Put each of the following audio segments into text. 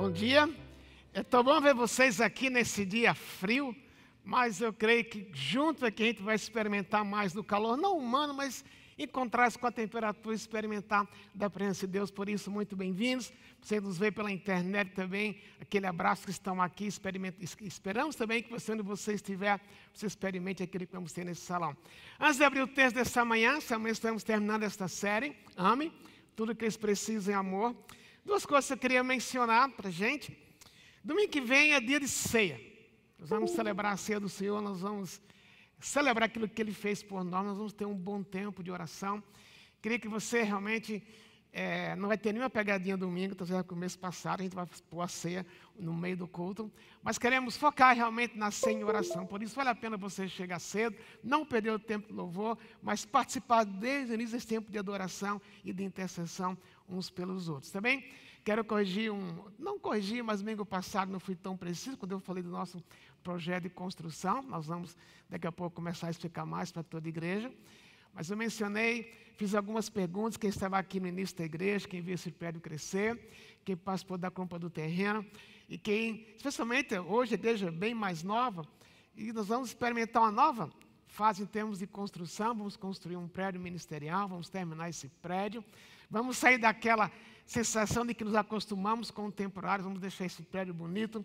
Bom dia. É tão bom ver vocês aqui nesse dia frio, mas eu creio que junto aqui a gente vai experimentar mais do calor, não humano, mas em contraste com a temperatura, experimentar da presença de Deus. Por isso, muito bem-vindos. Você nos vê pela internet também, aquele abraço que estão aqui. Esperamos também que você, onde você estiver, você experimente aquilo que vamos ter nesse salão. Antes de abrir o texto dessa manhã estamos terminando esta série, Ame, tudo que eles precisam é amor. Duas coisas que eu queria mencionar para a gente. Domingo que vem é dia de ceia. Nós vamos celebrar a ceia do Senhor, nós vamos celebrar aquilo que Ele fez por nós vamos ter um bom tempo de oração. Queria que você realmente não vai ter nenhuma pegadinha domingo, talvez no começo passado, a gente vai pôr a ceia no meio do culto, mas queremos focar realmente na ceia em oração. Por isso vale a pena você chegar cedo, não perder o tempo de louvor, mas participar desde o início desse tempo de adoração e de intercessão uns pelos outros. Também quero corrigir não corrigir, mas domingo passado não fui tão preciso, quando eu falei do nosso projeto de construção. Nós vamos daqui a pouco começar a explicar mais para toda a igreja. Mas eu mencionei, fiz algumas perguntas, quem estava aqui no início da igreja, quem viu esse prédio crescer, quem participou da compra do terreno, e quem, especialmente hoje a igreja é bem mais nova, e nós vamos experimentar uma nova fase em termos de construção, vamos construir um prédio ministerial, vamos terminar esse prédio, vamos sair daquela sensação de que nos acostumamos com o temporário, vamos deixar esse prédio bonito.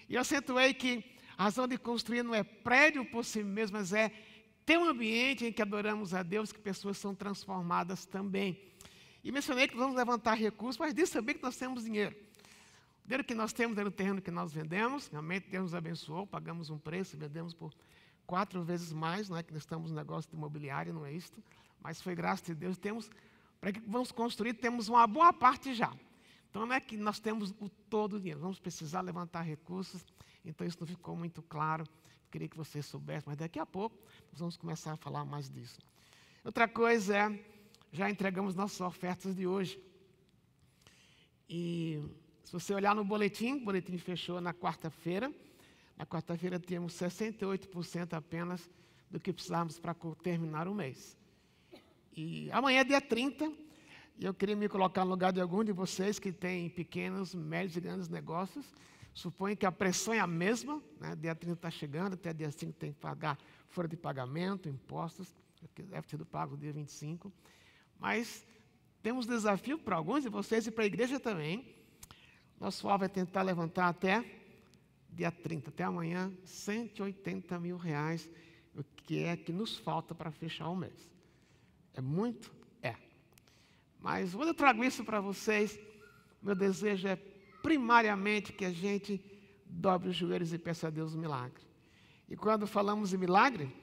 E eu acentuei que a razão de construir não é prédio por si mesmo, mas é ter um ambiente em que adoramos a Deus, que pessoas são transformadas também. E mencionei que vamos levantar recursos, mas disse também que nós temos dinheiro. O dinheiro que nós temos é no terreno que nós vendemos, realmente Deus nos abençoou, pagamos um preço, vendemos por 4 vezes mais, não é que nós estamos no negócio de imobiliário, não é isto, mas foi graças a Deus, para que vamos construir, temos uma boa parte já. Então não é que nós temos todo o dinheiro, vamos precisar levantar recursos, então isso não ficou muito claro. Queria que você soubesse, mas daqui a pouco nós vamos começar a falar mais disso. Outra coisa já entregamos nossas ofertas de hoje. E se você olhar no boletim, o boletim fechou na quarta-feira. Na quarta-feira temos 68% apenas do que precisávamos para terminar o mês. E amanhã é dia 30, e eu queria me colocar no lugar de algum de vocês que tem pequenos, médios e grandes negócios. Suponho que a pressão é a mesma, né? Dia 30 está chegando, até dia 5 tem que pagar folha de pagamento, impostos, deve ter sido pago no dia 25. Mas temos desafio para alguns de vocês e para a igreja também. Nosso alvo é tentar levantar até dia 30, até amanhã, R$180 mil, o que é que nos falta para fechar o mês. É muito? É. Mas quando eu trago isso para vocês, meu desejo é primariamente que a gente dobre os joelhos e peça a Deus um milagre. E quando falamos em milagre,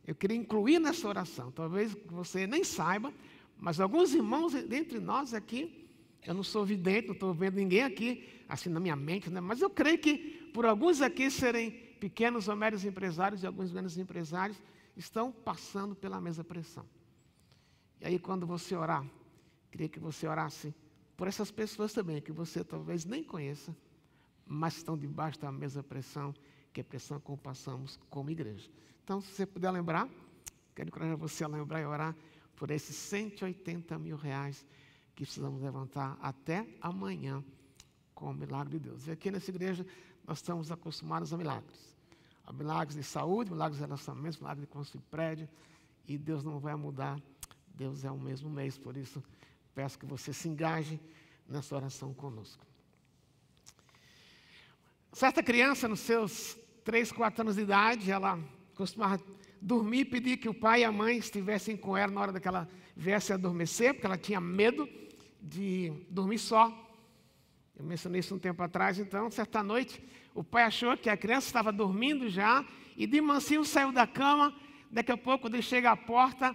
eu queria incluir nessa oração, talvez você nem saiba, mas alguns irmãos dentre nós aqui, eu não sou vidente, não estou vendo ninguém aqui, assim na minha mente, né? Mas eu creio que por alguns aqui serem pequenos ou médios empresários e alguns grandes empresários, estão passando pela mesma pressão. E aí quando você orar, queria que você orasse por essas pessoas também, que você talvez nem conheça, mas estão debaixo da mesma pressão, que é a pressão que passamos como igreja. Então, se você puder lembrar, quero encorajar você a lembrar e orar por esses R$180 mil que precisamos levantar até amanhã com o milagre de Deus. E aqui nessa igreja, nós estamos acostumados a milagres. A milagres de saúde, milagres de relacionamentos, milagres de construir prédio, e Deus não vai mudar, Deus é o mesmo mês, por isso peço que você se engaje nessa oração conosco. Certa criança, nos seus 3, 4 anos de idade, ela costumava dormir e pedir que o pai e a mãe estivessem com ela na hora que ela viesse a adormecer, porque ela tinha medo de dormir só. Eu mencionei isso um tempo atrás, então, certa noite, o pai achou que a criança estava dormindo já, e de mansinho saiu da cama. Daqui a pouco, quando ele chega à porta,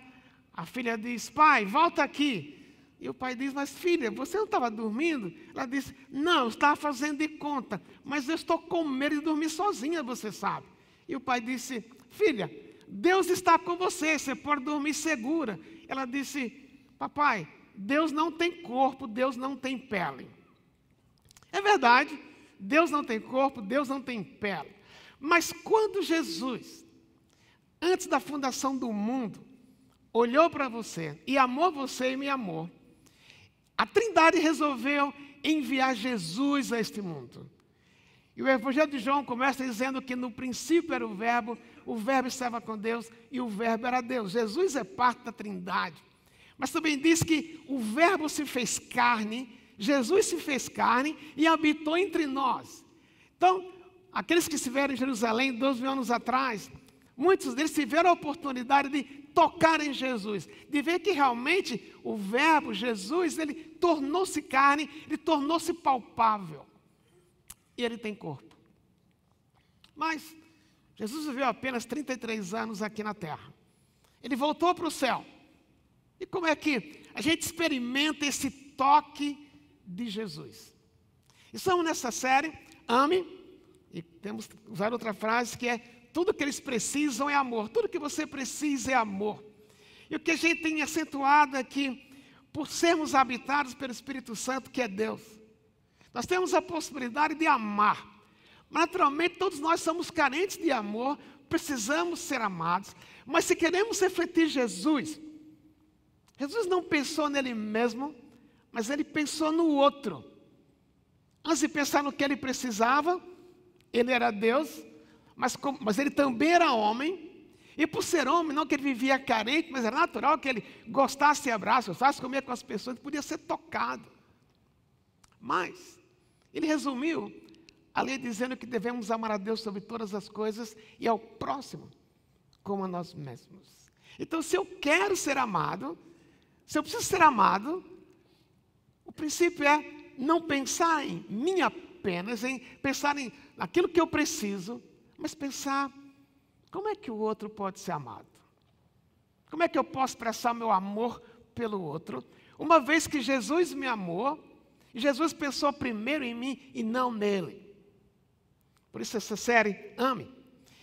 a filha diz: pai, volta aqui. E o pai diz: mas filha, você não estava dormindo? Ela disse: não, eu estava fazendo de conta, mas eu estou com medo de dormir sozinha, você sabe. E o pai disse: filha, Deus está com você, você pode dormir segura. Ela disse: papai, Deus não tem corpo, Deus não tem pele. É verdade, Deus não tem corpo, Deus não tem pele. Mas quando Jesus, antes da fundação do mundo, olhou para você e amou você e me amou, a Trindade resolveu enviar Jesus a este mundo. E o Evangelho de João começa dizendo que no princípio era o Verbo estava com Deus e o Verbo era Deus. Jesus é parte da Trindade. Mas também diz que o Verbo se fez carne, Jesus se fez carne e habitou entre nós. Então, aqueles que estiveram em Jerusalém 12 anos atrás, muitos deles tiveram a oportunidade de tocar em Jesus, de ver que realmente o Verbo, Jesus, ele tornou-se carne, ele tornou-se palpável. E ele tem corpo. Mas Jesus viveu apenas 33 anos aqui na terra. Ele voltou para o céu. E como é que a gente experimenta esse toque de Jesus? Estamos nessa série, Ame, e temos que usar outra frase que é: tudo que eles precisam é amor. Tudo que você precisa é amor. E o que a gente tem acentuado é que, por sermos habitados pelo Espírito Santo, que é Deus, nós temos a possibilidade de amar. Mas, naturalmente, todos nós somos carentes de amor, precisamos ser amados. Mas se queremos refletir Jesus, Jesus não pensou nele mesmo, mas ele pensou no outro. Antes de pensar no que ele precisava, ele era Deus, mas ele também era homem. E por ser homem, não que ele vivia carente, mas era natural que ele gostasse de abraço, gostasse de comer com as pessoas, podia ser tocado. Mas ele resumiu a lei dizendo que devemos amar a Deus sobre todas as coisas e ao próximo como a nós mesmos. Então, se eu quero ser amado, se eu preciso ser amado, o princípio é não pensar em mim apenas, em pensar naquilo que eu preciso, mas pensar como é que o outro pode ser amado. Como é que eu posso expressar meu amor pelo outro, uma vez que Jesus me amou, e Jesus pensou primeiro em mim e não nele. Por isso essa série, Ame.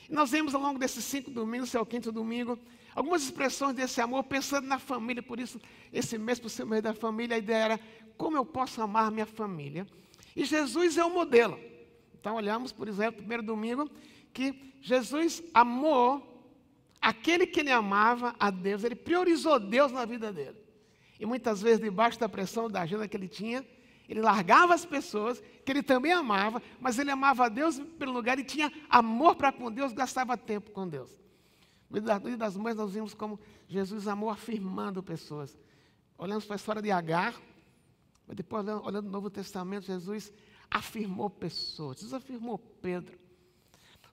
E nós vemos ao longo desses 5 domingos, esse é o 5º domingo, algumas expressões desse amor, pensando na família. Por isso, esse mês, por ser o mês da família, a ideia era: como eu posso amar minha família? E Jesus é o modelo. Então olhamos, por exemplo, no primeiro domingo, que Jesus amou aquele que ele amava a Deus. Ele priorizou Deus na vida dele. E muitas vezes, debaixo da pressão da agenda que ele tinha, ele largava as pessoas, que ele também amava, mas ele amava a Deus pelo lugar e tinha amor para com Deus, gastava tempo com Deus. No Dia das Mães nós vimos como Jesus amou afirmando pessoas. Olhamos para a história de Agar, mas depois olhando no Novo Testamento, Jesus afirmou pessoas, desafirmou Pedro.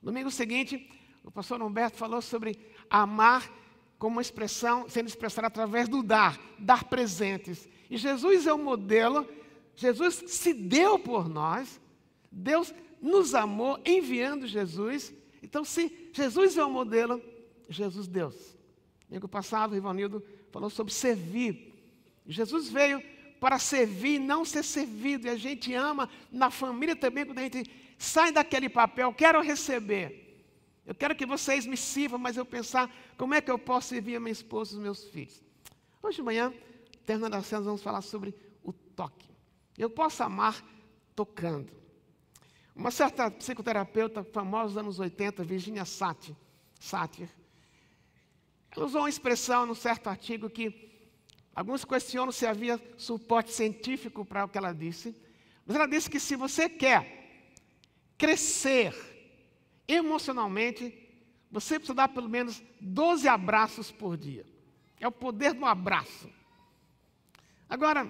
No domingo seguinte, o pastor Humberto falou sobre amar como uma expressão, sendo expressada através do dar presentes. E Jesus é o modelo. Jesus se deu por nós, Deus nos amou enviando Jesus. Então, se Jesus é o modelo, Jesus Deus. Domingo passado, o Ivanildo falou sobre servir. Jesus veio para servir, não ser servido. E a gente ama na família também, quando a gente sai daquele papel: quero receber. Eu quero que vocês me sirvam, mas eu pensar como é que eu posso servir a minha esposa e os meus filhos. Hoje de manhã, terminando a cena, vamos falar sobre o toque. Eu posso amar tocando. Uma certa psicoterapeuta famosa dos anos 80, Virginia Satir, ela usou uma expressão num certo artigo que alguns questionam se havia suporte científico para o que ela disse, mas ela disse que se você quer crescer emocionalmente, você precisa dar pelo menos 12 abraços por dia. É o poder do abraço. Agora,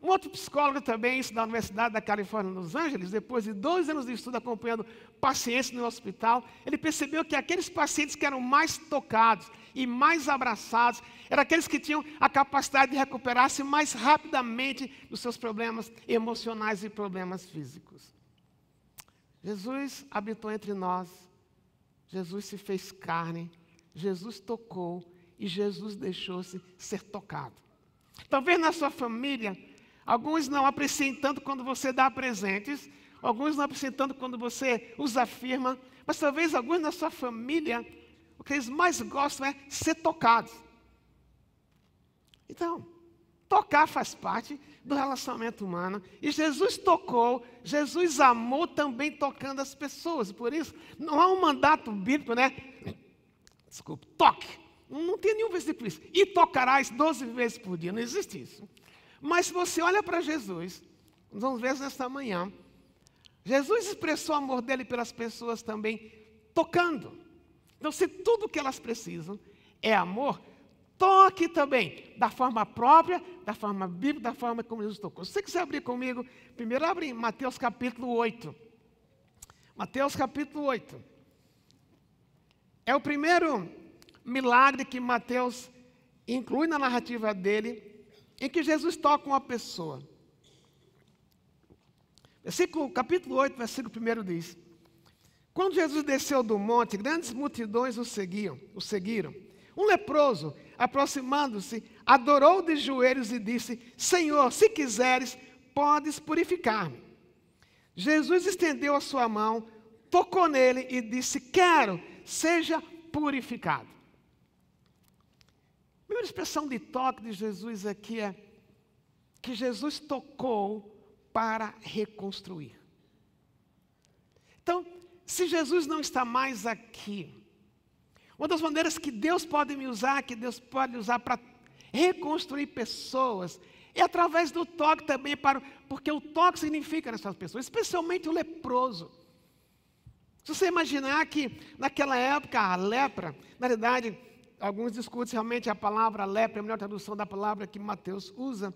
um outro psicólogo também, isso da Universidade da Califórnia, em Los Angeles, depois de 2 anos de estudo acompanhando pacientes no hospital, ele percebeu que aqueles pacientes que eram mais tocados e mais abraçados eram aqueles que tinham a capacidade de recuperar-se mais rapidamente dos seus problemas emocionais e problemas físicos. Jesus habitou entre nós, Jesus se fez carne, Jesus tocou e Jesus deixou-se ser tocado. Talvez na sua família, alguns não apreciem tanto quando você dá presentes, alguns não apreciem tanto quando você os afirma, mas talvez alguns na sua família, o que eles mais gostam é ser tocados. Então, tocar faz parte do relacionamento humano, e Jesus tocou, Jesus amou também tocando as pessoas. Por isso, não há um mandato bíblico, né? Desculpe, toque. Não tem nenhum versículo isso. E tocarás 12 vezes por dia, não existe isso. Mas se você olha para Jesus, nós vamos ver nesta manhã, Jesus expressou o amor dele pelas pessoas também tocando. Então, se tudo que elas precisam é amor, toque também, da forma própria, da forma bíblica, da forma como Jesus tocou. Se você quiser abrir comigo, primeiro abre em Mateus capítulo 8. Mateus capítulo 8. É o primeiro milagre que Mateus inclui na narrativa dele, em que Jesus toca uma pessoa. Capítulo 8, versículo 1 diz: quando Jesus desceu do monte, grandes multidões o seguiram. Um leproso, aproximando-se, adorou de joelhos e disse: Senhor, se quiseres, podes purificar-me. Jesus estendeu a sua mão, tocou nele e disse: quero, seja purificado. A primeira expressão de toque de Jesus aqui é que Jesus tocou para reconstruir. Então, se Jesus não está mais aqui, uma das maneiras que Deus pode me usar, que Deus pode usar para reconstruir pessoas, é através do toque também, porque o toque significa nessas pessoas, especialmente o leproso. Se você imaginar que naquela época a lepra, na verdade, alguns discutem realmente a palavra lepra, é a melhor tradução da palavra que Mateus usa,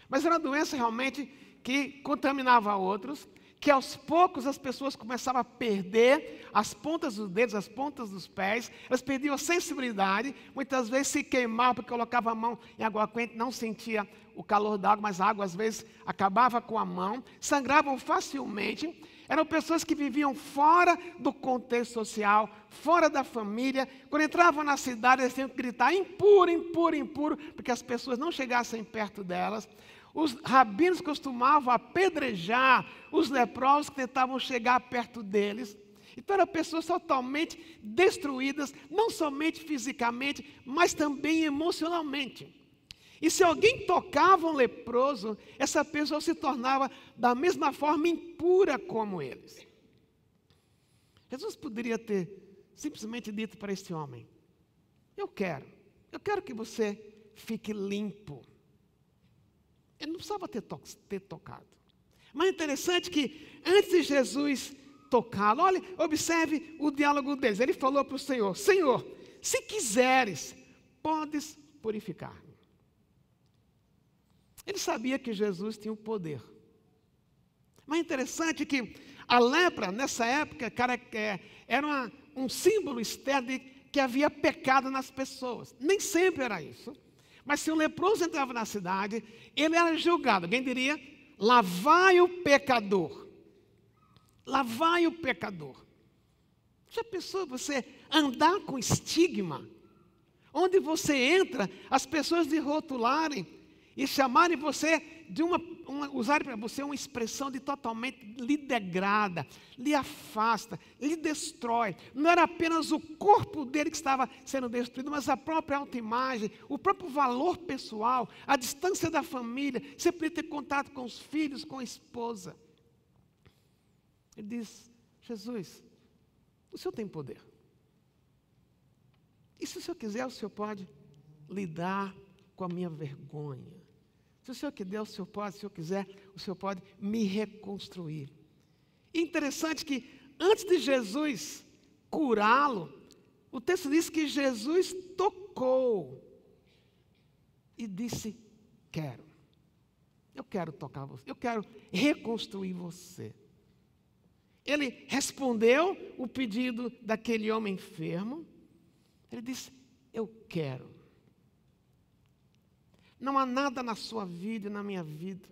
mas era uma doença realmente que contaminava outros, que aos poucos as pessoas começavam a perder as pontas dos dedos, as pontas dos pés, elas perdiam a sensibilidade, muitas vezes se queimavam porque colocava a mão em água quente, não sentia o calor da água, mas a água às vezes acabava com a mão, sangravam facilmente, eram pessoas que viviam fora do contexto social, fora da família, quando entravam na cidade eles tinham que gritar impuro, impuro, impuro, porque as pessoas não chegassem perto delas. Os rabinos costumavam apedrejar os leprosos que tentavam chegar perto deles. Então eram pessoas totalmente destruídas, não somente fisicamente, mas também emocionalmente. E se alguém tocava um leproso, essa pessoa se tornava da mesma forma impura como eles. Jesus poderia ter simplesmente dito para esse homem: eu quero que você fique limpo. Ele não precisava ter tocado. Mas é interessante que antes de Jesus tocá-lo, olha, observe o diálogo deles. Ele falou para o Senhor: Senhor, se quiseres, podes purificar-me. Ele sabia que Jesus tinha o poder. Mas é interessante que a lepra, nessa época, era um símbolo externo de que havia pecado nas pessoas. Nem sempre era isso. Mas se um leproso entrava na cidade, ele era julgado. Alguém diria: lavai o pecador. Lavai o pecador. Já pensou você andar com estigma? Onde você entra, as pessoas lhe rotularem e chamarem você de usarem para você uma expressão de totalmente lhe degrada, lhe afasta, lhe destrói. Não era apenas o corpo dele que estava sendo destruído, mas a própria autoimagem, o próprio valor pessoal, a distância da família, você podia ter contato com os filhos, com a esposa. Ele diz: Jesus, o Senhor tem poder. E se o Senhor quiser, o Senhor pode lidar com a minha vergonha. Se o Senhor quiser, se o Senhor quiser, o Senhor pode me reconstruir. E interessante que antes de Jesus curá-lo, o texto diz que Jesus tocou e disse: quero. Eu quero tocar você, eu quero reconstruir você. Ele respondeu o pedido daquele homem enfermo. Ele disse: eu quero. Não há nada na sua vida e na minha vida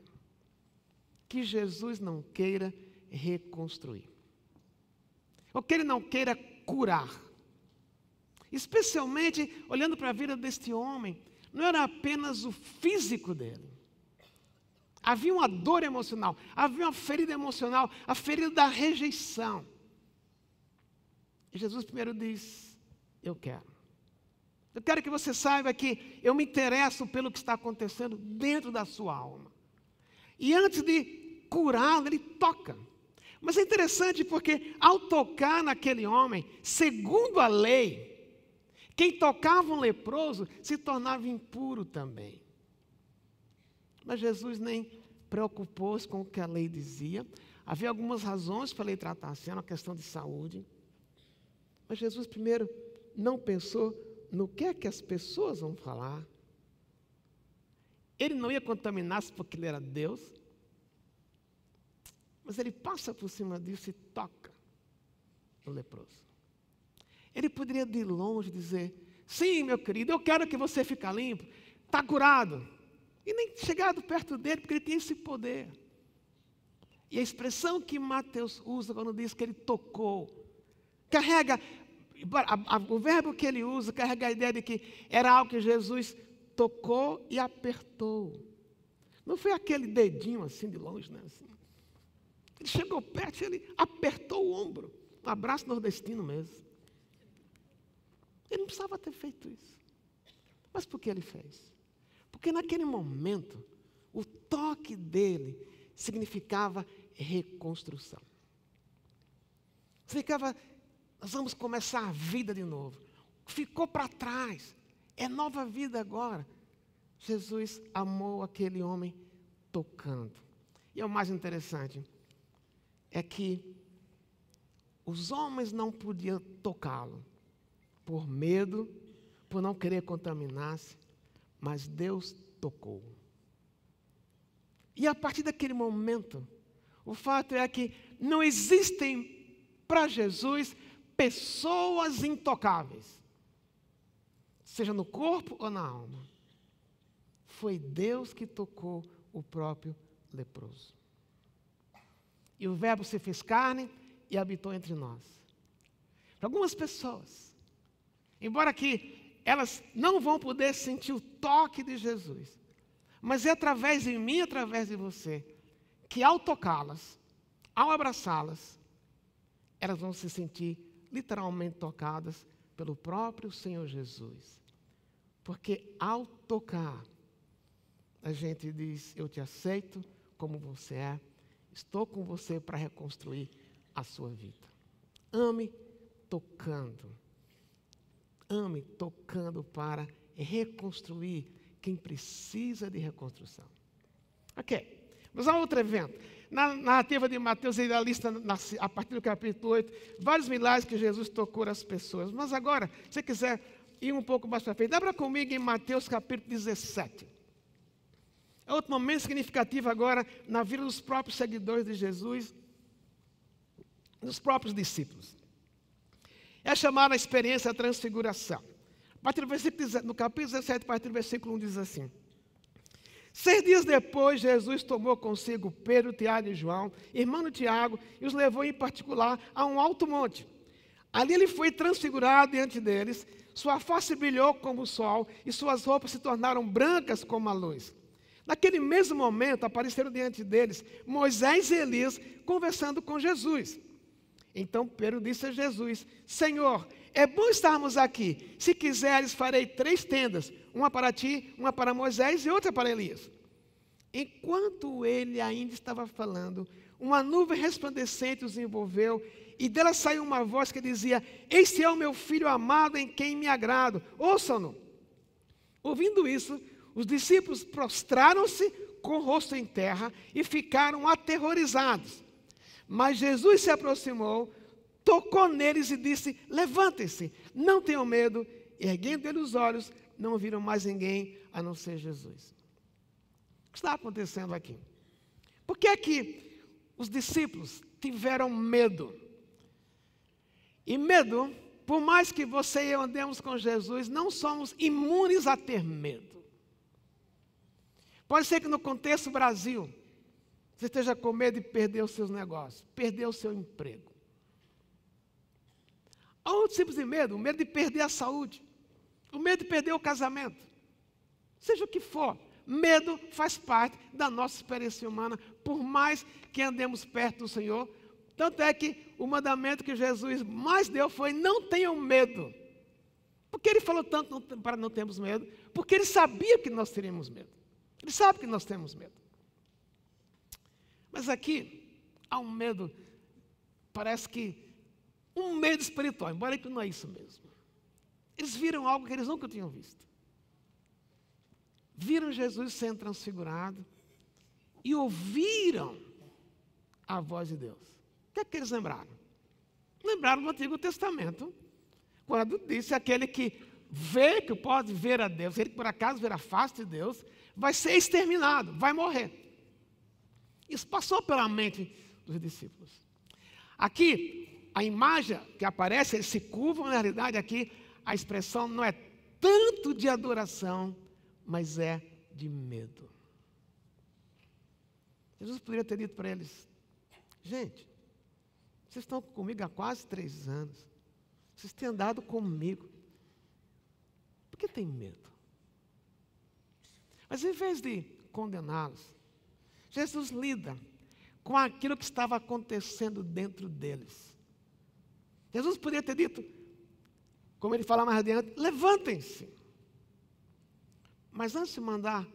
que Jesus não queira reconstruir. Ou que Ele não queira curar. Especialmente olhando para a vida deste homem, não era apenas o físico dele. Havia uma dor emocional, havia uma ferida emocional, a ferida da rejeição. E Jesus primeiro diz: eu quero. Eu quero que você saiba que eu me interesso pelo que está acontecendo dentro da sua alma. E antes de curá-lo, ele toca. Mas é interessante porque ao tocar naquele homem, segundo a lei, quem tocava um leproso se tornava impuro também. Mas Jesus nem preocupou-se com o que a lei dizia. Havia algumas razões para a lei tratar assim, era uma questão de saúde. Mas Jesus primeiro não pensou no que é que as pessoas vão falar. Ele não ia contaminar-se porque ele era Deus. Mas ele passa por cima disso e toca no leproso. Ele poderia de longe dizer: sim, meu querido, eu quero que você fique limpo, está curado. E nem chegado perto dele, porque ele tem esse poder. E a expressão que Mateus usa quando diz que ele tocou, carrega, o verbo que ele usa carrega a ideia de que era algo que Jesus tocou e apertou. Não foi aquele dedinho assim de longe, né? Assim. Ele chegou perto e ele apertou o ombro. Um abraço nordestino mesmo. Ele não precisava ter feito isso. Mas por que ele fez? Porque naquele momento, o toque dele significava reconstrução. Significava, nós vamos começar a vida de novo. Ficou para trás, é nova vida agora. Jesus amou aquele homem tocando. E o mais interessante é que os homens não podiam tocá-lo por medo, por não querer contaminar-se, mas Deus tocou. E a partir daquele momento, o fato é que não existem para Jesus pessoas intocáveis, seja no corpo ou na alma. Foi Deus que tocou o próprio leproso. E o verbo se fez carne e habitou entre nós. Para algumas pessoas, embora que elas não vão poder sentir o toque de Jesus, mas é através de mim, através de você, que ao tocá-las, ao abraçá-las, elas vão se sentir literalmente tocadas pelo próprio Senhor Jesus. Porque ao tocar, a gente diz: eu te aceito como você é, estou com você para reconstruir a sua vida. Ame tocando. Ame tocando para reconstruir quem precisa de reconstrução. Ok, vamos a outro evento. Na narrativa de Mateus, ele lista a partir do capítulo 8, vários milagres que Jesus tocou as pessoas. Mas agora, se você quiser ir um pouco mais para frente, abra comigo em Mateus capítulo 17. É outro momento significativo agora na vida dos próprios seguidores de Jesus, dos próprios discípulos. É chamada a experiência da transfiguração. A partir do versículo, no capítulo 17, a partir do versículo 1, diz assim: 6 dias depois, Jesus tomou consigo Pedro, Tiago e João, irmão de Tiago, e os levou em particular a um alto monte. Ali ele foi transfigurado diante deles, sua face brilhou como o sol, e suas roupas se tornaram brancas como a luz. Naquele mesmo momento, apareceram diante deles Moisés e Elias conversando com Jesus. Então Pedro disse a Jesus: Senhor, é bom estarmos aqui. Se quiseres, farei 3 tendas, uma para ti, uma para Moisés e outra para Elias. Enquanto ele ainda estava falando, uma nuvem resplandecente os envolveu, e dela saiu uma voz que dizia: Este é o meu filho amado, em quem me agrado, ouçam-no. Ouvindo isso, os discípulos prostraram-se com o rosto em terra e ficaram aterrorizados. Mas Jesus se aproximou, tocou neles e disse: levantem-se, não tenham medo. E erguendo eles os olhos, não viram mais ninguém a não ser Jesus. O que está acontecendo aqui? Por que é que os discípulos tiveram medo? E medo, por mais que você e eu andemos com Jesus, não somos imunes a ter medo. Pode ser que no contexto Brasil, você esteja com medo de perder os seus negócios, perder o seu emprego. Há outros tipos de medo: o medo de perder a saúde, o medo de perder o casamento. Seja o que for, medo faz parte da nossa experiência humana, por mais que andemos perto do Senhor. Tanto é que o mandamento que Jesus mais deu foi: não tenham medo. Por que ele falou tanto para não termos medo? Porque ele sabia que nós teríamos medo. Ele sabe que nós temos medo. Mas aqui há um medo, parece que um medo espiritual, embora que não é isso mesmo. Eles viram algo que eles nunca tinham visto. Viram Jesus sendo transfigurado e ouviram a voz de Deus. O que é que eles lembraram? Lembraram do Antigo Testamento, quando disse aquele que vê, que pode ver a Deus, ele que por acaso ver a face de Deus, vai ser exterminado, vai morrer. Isso passou pela mente dos discípulos. Aqui, a imagem que aparece, eles se curvam, na realidade aqui, a expressão não é tanto de adoração, mas é de medo. Jesus poderia ter dito para eles: gente, vocês estão comigo há quase 3 anos, vocês têm andado comigo, por que tem medo? Mas em vez de condená-los, Jesus lida com aquilo que estava acontecendo dentro deles. Jesus poderia ter dito, como ele fala mais adiante, levantem-se. Mas antes de mandar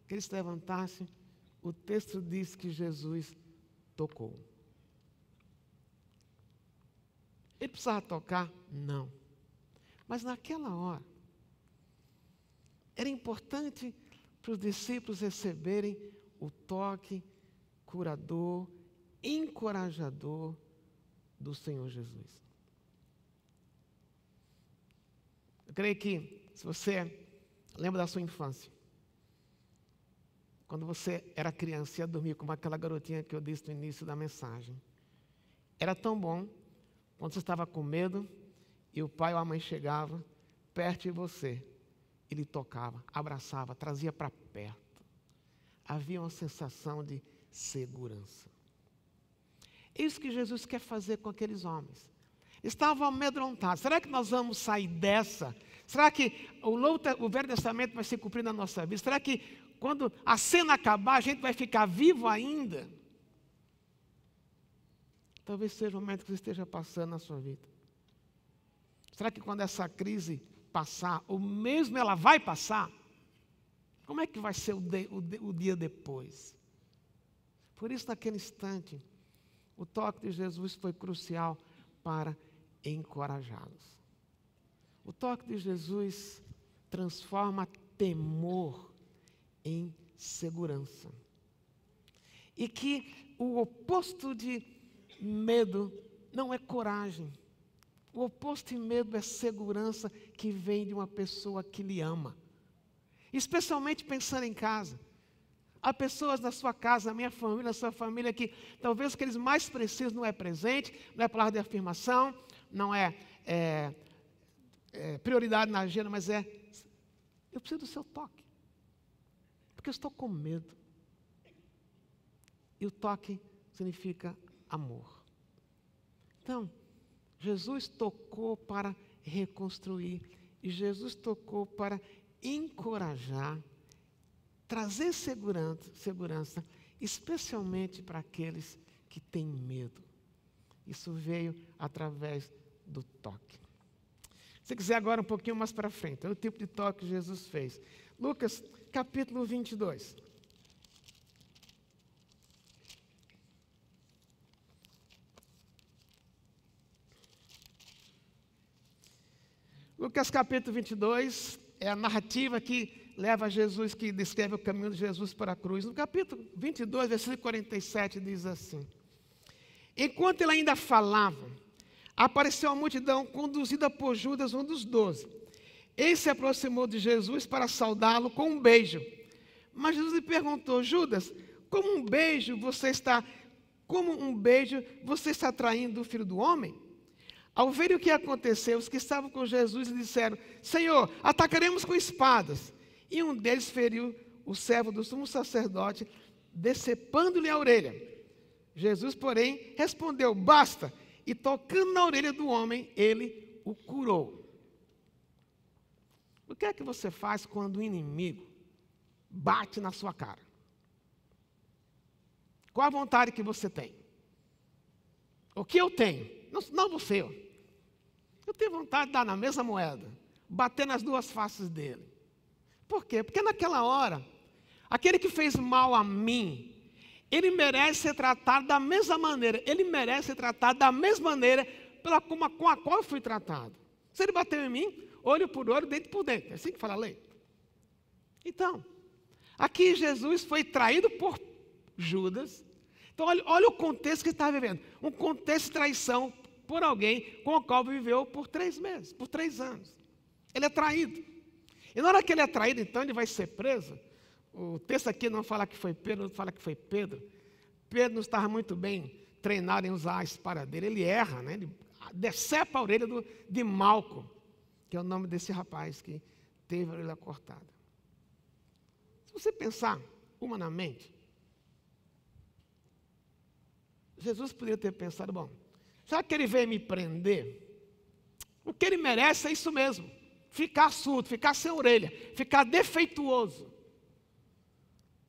que eles se levantassem, o texto diz que Jesus tocou. Ele precisava tocar? Não. Mas naquela hora, era importante para os discípulos receberem o toque curador, encorajador do Senhor Jesus. Eu creio que, se você lembra da sua infância, quando você era criança e ia dormir como aquela garotinha que eu disse no início da mensagem, era tão bom quando você estava com medo e o pai ou a mãe chegava perto de você, ele tocava, abraçava, trazia para perto. Havia uma sensação de segurança. É isso que Jesus quer fazer com aqueles homens. Estavam amedrontados. Será que nós vamos sair dessa? Será que o Velho Testamento vai se cumprir na nossa vida? Será que quando a cena acabar, a gente vai ficar vivo ainda? Talvez seja o momento que você esteja passando na sua vida. Será que quando essa crise passar, ou mesmo ela vai passar, como é que vai ser o dia depois? Por isso, naquele instante, o toque de Jesus foi crucial para encorajá-los. O toque de Jesus transforma temor em segurança. E que o oposto de medo não é coragem. O oposto de medo é segurança que vem de uma pessoa que lhe ama. Especialmente pensando em casa. Há pessoas na sua casa, na minha família, na sua família, que talvez o que eles mais precisam não é presente, não é palavra de afirmação, não é prioridade na agenda, mas eu preciso do seu toque. Porque eu estou com medo. E o toque significa amor. Então, Jesus tocou para reconstruir, e Jesus tocou para encorajar, trazer segurança, especialmente para aqueles que têm medo. Isso veio através do toque. Se quiser agora um pouquinho mais para frente, é o tipo de toque que Jesus fez. Lucas, capítulo 22. Lucas capítulo 22 é a narrativa que leva a Jesus, que descreve o caminho de Jesus para a cruz. No capítulo 22, versículo 47, diz assim: enquanto ele ainda falava, apareceu a multidão conduzida por Judas, um dos 12. Ele se aproximou de Jesus para saudá-lo com um beijo. Mas Jesus lhe perguntou: Judas, como um beijo você está traindo o Filho do Homem? Ao ver o que aconteceu, os que estavam com Jesus lhe disseram: Senhor, atacaremos com espadas. E um deles feriu o servo do sumo sacerdote, decepando-lhe a orelha. Jesus, porém, respondeu: basta. E tocando na orelha do homem, ele o curou. O que é que você faz quando o inimigo bate na sua cara? Qual a vontade que você tem? O que eu tenho? Não você. Eu tenho vontade de dar na mesma moeda, bater nas duas faces dele. Por quê? Porque naquela hora, aquele que fez mal a mim, ele merece ser tratado da mesma maneira. Ele merece ser tratado da mesma maneira com a qual eu fui tratado. Se ele bateu em mim, olho por olho, dente por dente. É assim que fala a lei. Então, aqui Jesus foi traído por Judas. Então, olha o contexto que ele estava vivendo. Um contexto de traição por alguém com o qual viveu por 3 meses, por 3 anos. Ele é traído. E na hora que ele é traído, então, ele vai ser preso. O texto aqui não fala que foi Pedro, não fala que foi Pedro. Pedro não estava muito bem treinado em usar a espada dele. Ele erra, né? Ele decepa a orelha de Malco, que é o nome desse rapaz que teve a orelha cortada. Se você pensar humanamente, Jesus poderia ter pensado, bom, já que ele veio me prender, o que ele merece é isso mesmo, ficar surdo, ficar sem orelha, ficar defeituoso.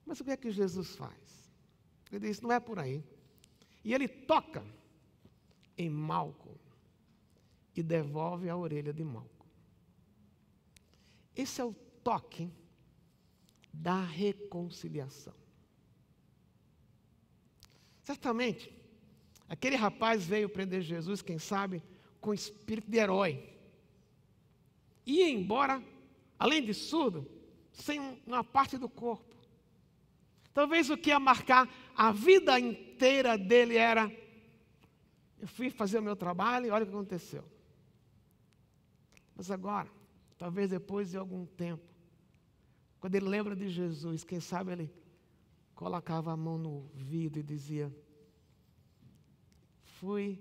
Mas o que é que Jesus faz? Ele diz, não é por aí. E ele toca em Malco e devolve a orelha de Malco. Esse é o toque da reconciliação. Certamente, aquele rapaz veio prender Jesus, quem sabe, com espírito de herói. Ia embora, além de surdo, sem uma parte do corpo. Talvez o que ia marcar a vida inteira dele era: eu fui fazer o meu trabalho e olha o que aconteceu. Mas agora, talvez depois de algum tempo, quando ele lembra de Jesus, quem sabe ele colocava a mão no ouvido e dizia: fui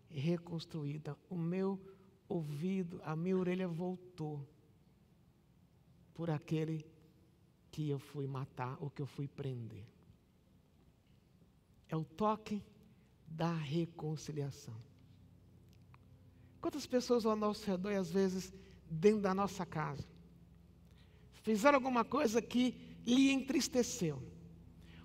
reconstruída, o meu ouvido, a minha orelha voltou por aquele que eu fui matar ou que eu fui prender. É o toque da reconciliação. Quantas pessoas ao nosso redor, e às vezes dentro da nossa casa, fizeram alguma coisa que lhe entristeceu,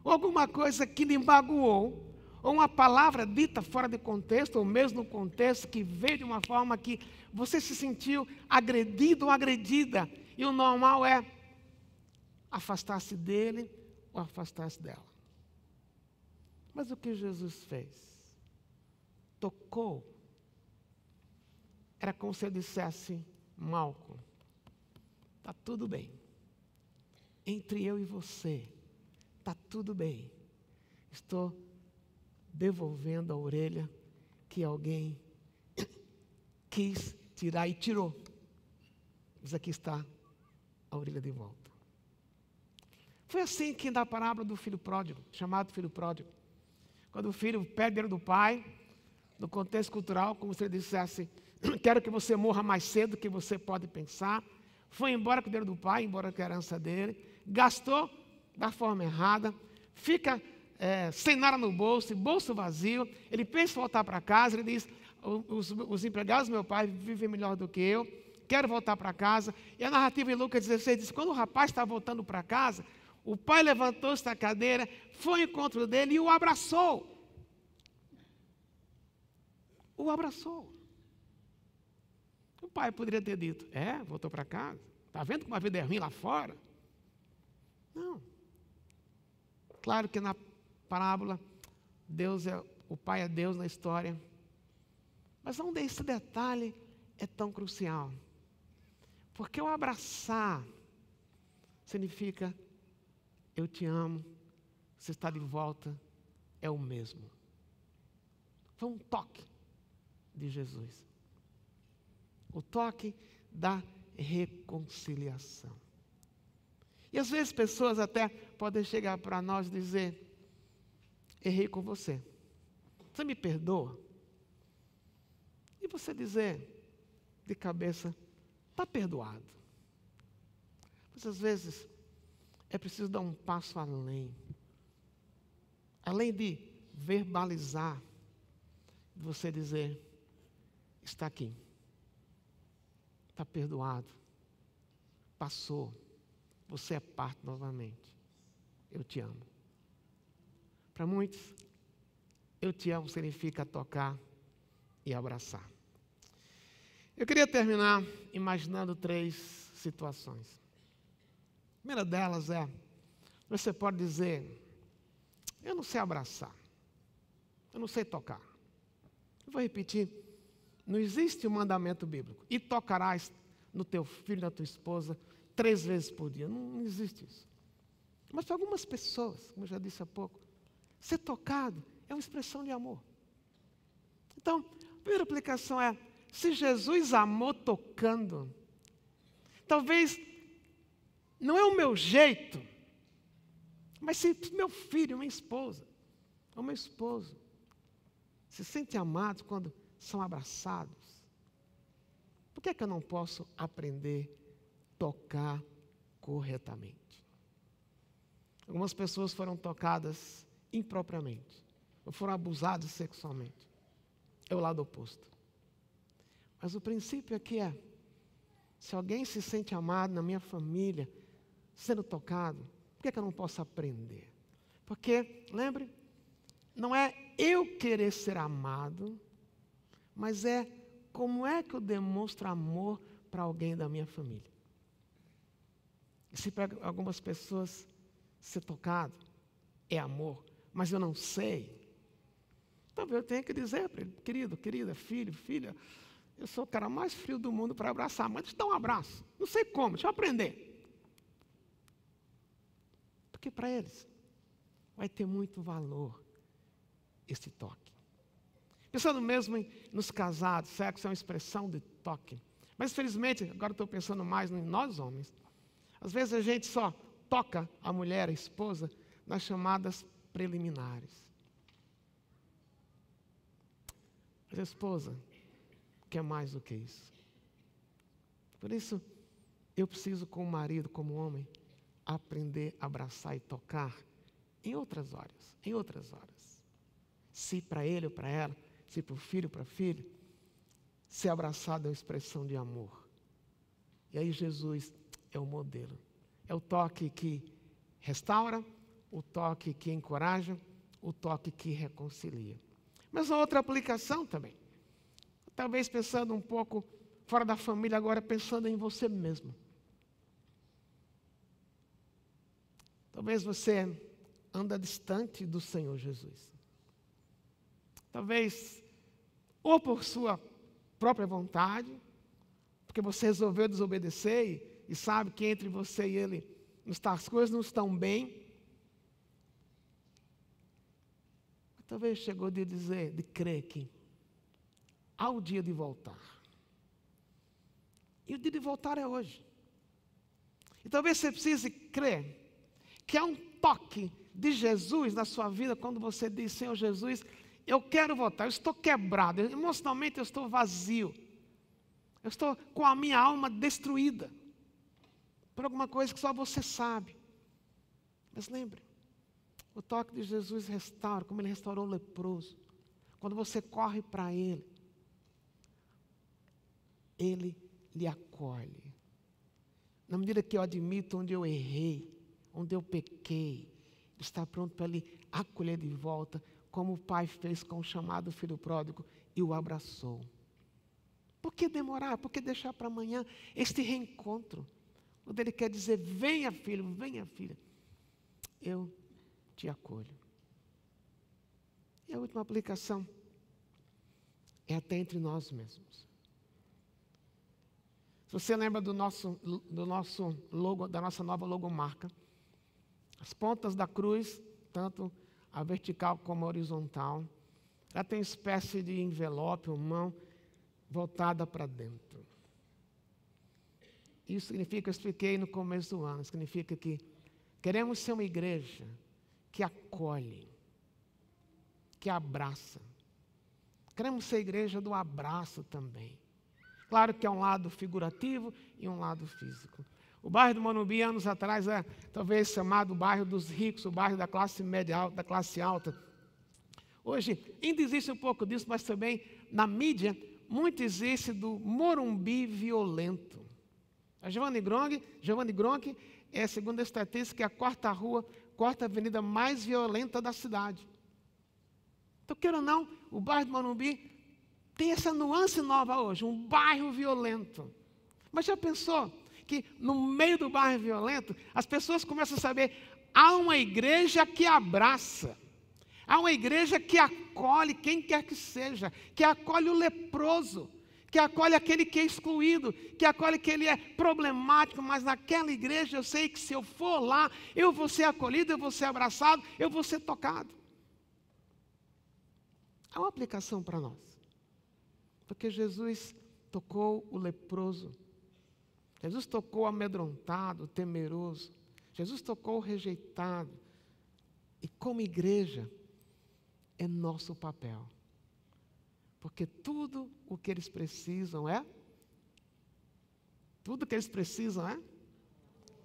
ou alguma coisa que lhe magoou, ou uma palavra dita fora de contexto, ou mesmo no contexto, que veio de uma forma que você se sentiu agredido ou agredida, e o normal é afastar-se dele ou afastar-se dela. Mas o que Jesus fez? Tocou. Era como se ele dissesse: Malco, está tudo bem. Entre eu e você, está tudo bem. Estou devolvendo a orelha que alguém quis tirar e tirou. Mas aqui está a orelha de volta. Foi assim que na parábola do filho pródigo, chamado filho pródigo, quando o filho pede dinheiro do pai, no contexto cultural, como se ele dissesse: quero que você morra mais cedo do que você pode pensar. Foi embora com o dinheiro do pai, embora com a herança dele, gastou da forma errada, fica sem nada no bolso, bolso vazio. Ele pensa em voltar para casa, ele diz: os empregados do meu pai vivem melhor do que eu, quero voltar para casa. E a narrativa em Lucas 16 diz: quando o rapaz está voltando para casa, o pai levantou-se da cadeira, foi ao encontro dele e o abraçou. O abraçou. O pai poderia ter dito: voltou para casa, está vendo como a vida é ruim lá fora? Não. Claro que na parábola, o pai é Deus na história. Mas onde esse detalhe é tão crucial? Porque o abraçar significa: eu te amo, você está de volta, é o mesmo. Foi um toque de Jesus. O toque da reconciliação. E às vezes pessoas até podem chegar para nós e dizer: errei com você, você me perdoa? E você dizer de cabeça: está perdoado. Mas às vezes é preciso dar um passo além. Além de verbalizar, você dizer: está aqui, está perdoado, passou, você é parte novamente, eu te amo. Para muitos, eu te amo significa tocar e abraçar. Eu queria terminar imaginando 3 situações. A primeira delas é: você pode dizer: eu não sei abraçar, eu não sei tocar. Eu vou repetir: não existe um mandamento bíblico: e tocarás no teu filho, na tua esposa, 3 vezes por dia. Não existe isso. Mas para algumas pessoas, como eu já disse há pouco, Ser tocado é uma expressão de amor. Então, a primeira aplicação é, se Jesus amou tocando, talvez não é o meu jeito, mas se meu filho, minha esposa, ou meu esposo, se sentem amados quando são abraçados, por que é que eu não posso aprender a tocar corretamente? Algumas pessoas foram tocadas impropriamente, ou foram abusadas sexualmente. É o lado oposto. Mas o princípio aqui é, se alguém se sente amado na minha família, sendo tocado, por que eu não posso aprender? Porque, lembre, não é eu querer ser amado, mas é como é que eu demonstro amor para alguém da minha família. E se para algumas pessoas ser tocado é amor, mas eu não sei, talvez eu tenha que dizer para ele, querido, querida, filho, filha, eu sou o cara mais frio do mundo para abraçar, mas deixa eu dar um abraço. Não sei como, deixa eu aprender. Porque para eles vai ter muito valor esse toque. Pensando mesmo nos casados, sexo é uma expressão de toque. Mas infelizmente, agora estou pensando mais em nós homens. Às vezes a gente só toca a mulher, a esposa, nas chamadas preliminares. Mas a esposa quer mais do que isso. Por isso, eu preciso, como marido, como homem, aprender a abraçar e tocar em outras horas, em outras horas. Se para ele ou para ela, se para o filho ou para a filha, ser abraçado é uma expressão de amor. E aí Jesus é o modelo. É o toque que restaura, o toque que encoraja, o toque que reconcilia. Mas a outra aplicação também. Talvez pensando um pouco fora da família, agora pensando em você mesmo. Talvez você anda distante do Senhor Jesus. Talvez, ou por sua própria vontade, porque você resolveu desobedecer e sabe que entre você e Ele as coisas não estão bem. Talvez chegou de dizer, de crer que há o dia de voltar. E o dia de voltar é hoje. E talvez você precise crer que há um toque de Jesus na sua vida quando você diz, Senhor Jesus, eu quero voltar, eu estou quebrado, emocionalmente eu estou vazio. Eu estou com a minha alma destruída por alguma coisa que só você sabe. Mas lembre, o toque de Jesus restaura, como Ele restaurou o leproso. Quando você corre para Ele, Ele lhe acolhe. Na medida que eu admito onde eu errei, onde eu pequei, Ele está pronto para lhe acolher de volta, como o pai fez com o chamado filho pródigo e o abraçou. Por que demorar? Por que deixar para amanhã este reencontro? Quando Ele quer dizer, venha filho, venha filha, eu te acolho. E a última aplicação é até entre nós mesmos. Se você lembra do nosso logo, da nossa nova logomarca, as pontas da cruz, tanto a vertical como a horizontal, ela tem uma espécie de envelope, uma mão voltada para dentro. Isso significa, eu expliquei no começo do ano, significa que queremos ser uma igreja que acolhe, que abraça. Queremos ser a igreja do abraço também. Claro que é um lado figurativo e um lado físico. O bairro do Morumbi, anos atrás, é talvez chamado o bairro dos ricos, o bairro da classe média alta, da classe alta. Hoje, ainda existe um pouco disso, mas também na mídia, muito existe do Morumbi violento. A Giovanni Gronk é, segundo a estatística, a quarta avenida mais violenta da cidade. Então, queira ou não, o bairro do Morumbi tem essa nuance nova hoje, um bairro violento. Mas já pensou que no meio do bairro violento, as pessoas começam a saber, há uma igreja que abraça, há uma igreja que acolhe quem quer que seja, que acolhe o leproso, que acolhe aquele que é excluído, que acolhe que ele é problemático, mas naquela igreja eu sei que se eu for lá, eu vou ser acolhido, eu vou ser abraçado, eu vou ser tocado. Há uma aplicação para nós. Porque Jesus tocou o leproso. Jesus tocou o amedrontado, o temeroso. Jesus tocou o rejeitado. E como igreja, é nosso papel. Porque tudo o que eles precisam é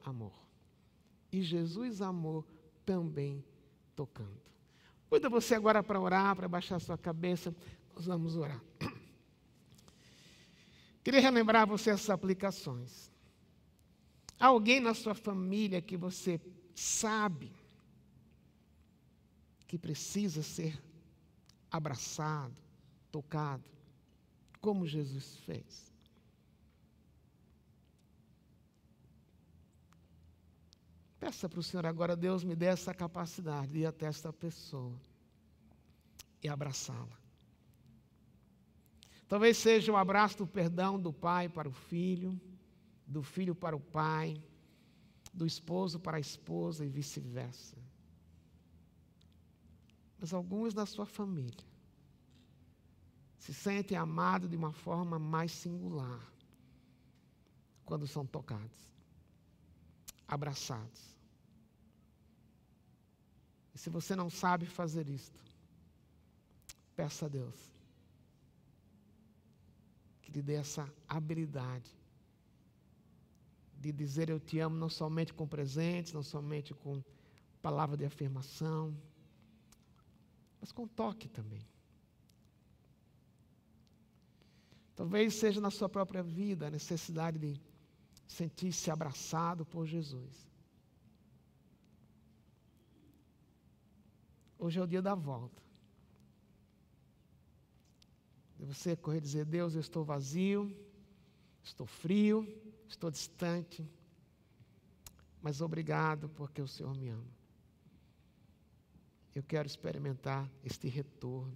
amor. E Jesus amou também tocando. Cuida você agora para orar, para baixar sua cabeça. Nós vamos orar. Queria relembrar você essas aplicações. Há alguém na sua família que você sabe que precisa ser abraçado, tocado, como Jesus fez. Peça para o Senhor agora, Deus me dê essa capacidade de ir até esta pessoa e abraçá-la. Talvez seja o abraço do perdão do pai para o filho, do filho para o pai, do esposo para a esposa e vice-versa. Mas alguns da sua família se sentem amados de uma forma mais singular quando são tocados, abraçados. E se você não sabe fazer isto, peça a Deus que lhe dê essa habilidade de dizer eu te amo não somente com presentes, não somente com palavra de afirmação, mas com toque também. Talvez seja na sua própria vida a necessidade de sentir-se abraçado por Jesus. Hoje é o dia da volta. De você correr e dizer, Deus, eu estou vazio, estou frio, estou distante, mas obrigado porque o Senhor me ama. Eu quero experimentar este retorno.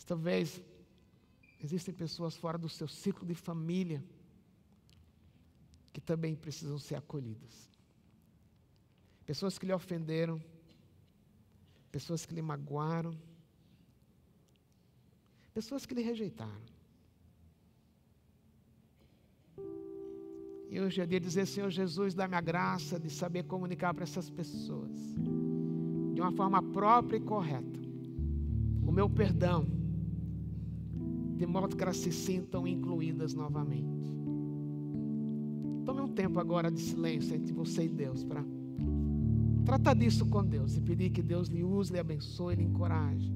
Talvez existem pessoas fora do seu ciclo de família que também precisam ser acolhidas. Pessoas que lhe ofenderam, pessoas que lhe magoaram, pessoas que lhe rejeitaram. E hoje é dia de dizer, Senhor Jesus, dá-me a graça de saber comunicar para essas pessoas, de uma forma própria e correta, o meu perdão, de modo que elas se sintam incluídas novamente. Tome um tempo agora de silêncio entre você e Deus, para tratar disso com Deus e pedir que Deus lhe use, lhe abençoe, lhe encoraje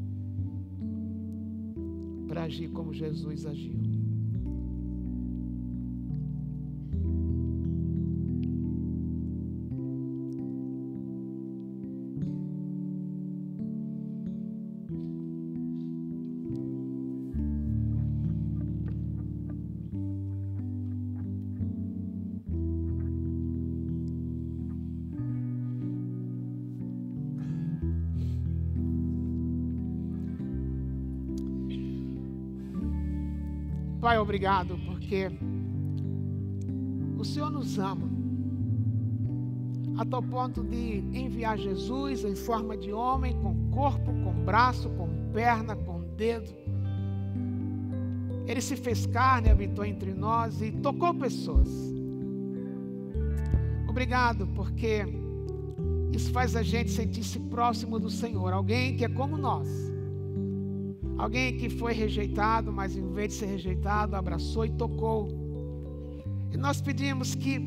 para agir como Jesus agiu. Pai, obrigado, porque o Senhor nos ama a tal ponto de enviar Jesus em forma de homem, com corpo, com braço, com perna, com dedo. Ele se fez carne, habitou entre nós e tocou pessoas. Obrigado, porque isso faz a gente sentir-se próximo do Senhor, alguém que é como nós. Alguém que foi rejeitado, mas em vez de ser rejeitado, abraçou e tocou. E nós pedimos que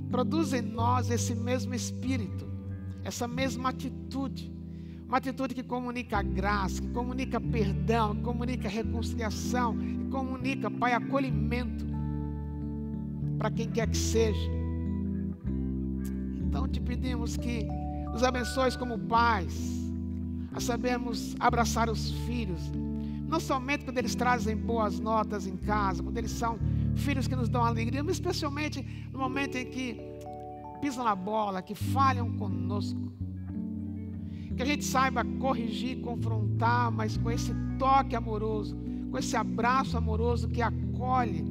produza em nós esse mesmo espírito, essa mesma atitude. Uma atitude que comunica graça, que comunica perdão, que comunica reconciliação, que comunica, Pai, acolhimento para quem quer que seja. Então te pedimos que nos abençoes como pais, a sabermos abraçar os filhos, não somente quando eles trazem boas notas em casa, quando eles são filhos que nos dão alegria, mas especialmente no momento em que pisam na bola, que falham conosco. Que a gente saiba corrigir, confrontar, mas com esse toque amoroso, com esse abraço amoroso que acolhe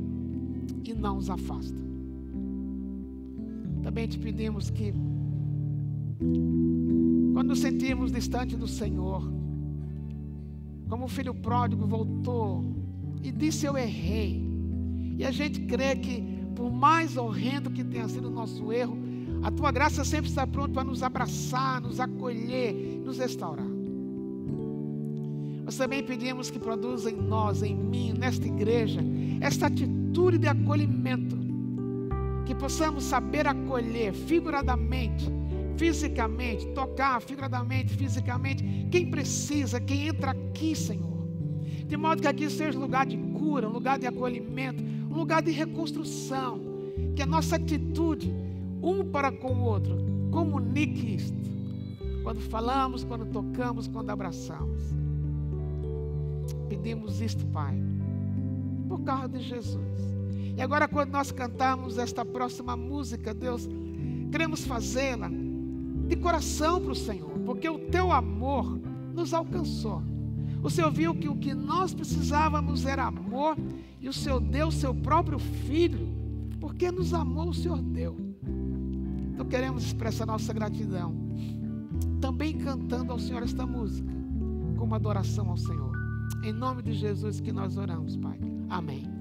e não os afasta. Também te pedimos que Quando nos sentimos distante do Senhor, como o filho pródigo voltou e disse: eu errei. E a gente crê que, por mais horrendo que tenha sido o nosso erro, a tua graça sempre está pronta para nos abraçar, nos acolher, nos restaurar. Nós também pedimos que produza em nós, em mim, nesta igreja, esta atitude de acolhimento, que possamos saber acolher figuradamente, fisicamente, tocar figuradamente, fisicamente, quem precisa, quem entra aqui, Senhor, de modo que aqui seja um lugar de cura, um lugar de acolhimento, um lugar de reconstrução, que a nossa atitude, um para com o outro, comunique isto, quando falamos, quando tocamos, quando abraçamos. Pedimos isto, Pai, por causa de Jesus. E agora, quando nós cantarmos esta próxima música, Deus, queremos fazê-la de coração para o Senhor, porque o teu amor nos alcançou. O Senhor viu que o que nós precisávamos era amor, e o Senhor deu o seu próprio Filho, porque nos amou, o Senhor deu. Então queremos expressar nossa gratidão, também cantando ao Senhor esta música, como adoração ao Senhor. Em nome de Jesus que nós oramos, Pai. Amém.